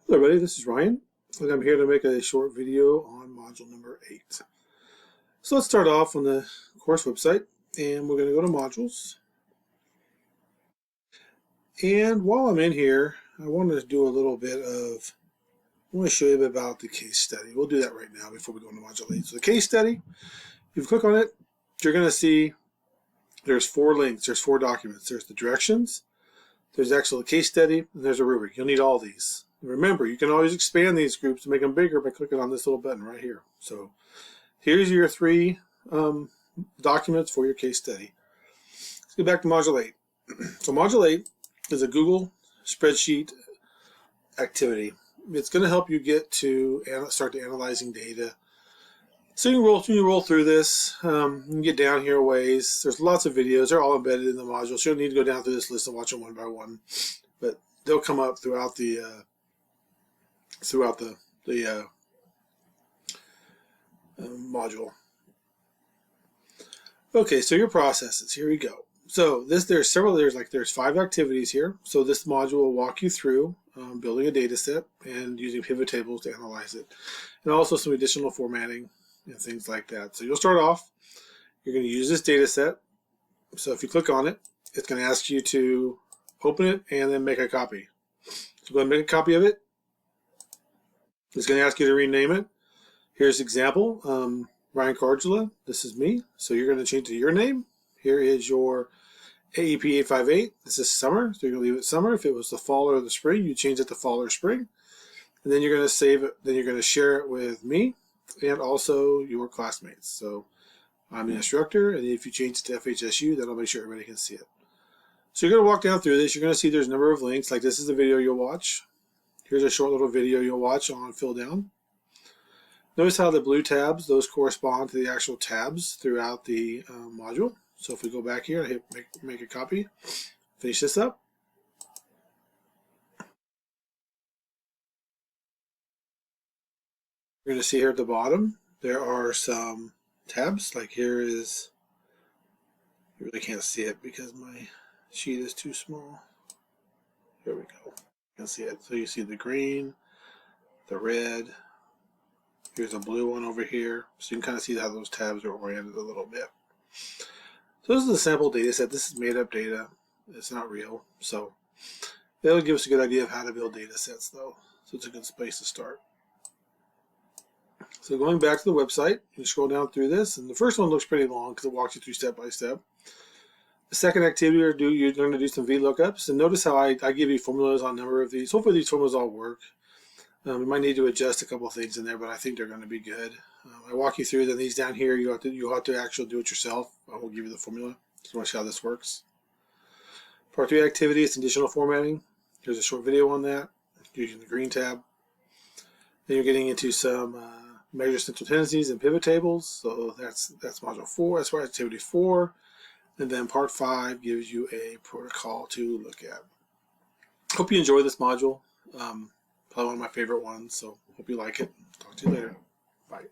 Hello everybody, this is Ryan, and I'm here to make a short video on module number 8. So let's start off on the course website, and we're going to go to modules. And while I'm in here, I wanted to do a little bit of, I want to show you a bit about the case study. We'll do that right now before we go into module 8. So the case study, if you click on it, you're going to see there's 4 links, there's 4 documents. There's the directions, there's actually the case study, and there's a rubric. You'll need all these. Remember, you can always expand these groups to make them bigger by clicking on this little button right here. So here's your 3 documents for your case study. Let's get back to Module 8. So Module 8 is a Google spreadsheet activity. It's going to help you get to start to analyzing data. So you can roll through this. You can get down here a ways. There's lots of videos. They're all embedded in the module. So you don't need to go down through this list and watch them one by one. But they'll come up throughout the module. Okay, so your processes. Here we go. So there's 5 activities here. So this module will walk you through building a data set and using pivot tables to analyze it, and also some additional formatting and things like that. So you'll start off. You're going to use this data set. So if you click on it, it's going to ask you to open it and then make a copy. So go ahead and make a copy of it. It's going to ask you to rename it. Here's example, Ryan Cordula. This is me. So you're going to change it to your name. Here is your AEP 858. This is summer, so you're going to leave it summer. If it was the fall or the spring, you change it to fall or spring. And then you're going to save it. Then you're going to share it with me and also your classmates. So I'm the instructor, and if you change it to FHSU, that'll make sure everybody can see it. So you're going to walk down through this. You're going to see there's a number of links. Like this is the video you'll watch. Here's a short little video you'll watch on fill down. Notice how the blue tabs, those correspond to the actual tabs throughout the module. So if we go back here and hit make a copy, finish this up. You're going to see here at the bottom, there are some tabs. Like here is, you really can't see it because my sheet is too small. Here we go. You can see it. So you see the green, the red. Here's a blue one over here. So you can kind of see how those tabs are oriented a little bit. So this is a sample data set. This is made up data. It's not real. So that'll give us a good idea of how to build data sets though. So it's a good place to start. So going back to the website, you scroll down through this, and the first one looks pretty long because it walks you through step by step. The second activity you're going to do some VLOOKUPs, and notice how I give you formulas on a number of these. Hopefully these formulas all work. We might need to adjust a couple of things in there, but I think they're going to be good. I walk you through. Then these down here, you'll have to actually do it yourself. I will give you the formula. Just want to see how this works. Part 3 activity is additional formatting. There's a short video on that using the green tab. Then you're getting into some measure central tendencies and pivot tables. So that's module 4. That's for activity 4. And then part 5 gives you a protocol to look at. Hope you enjoy this module. Probably one of my favorite ones, so hope you like it. Talk to you later. Bye.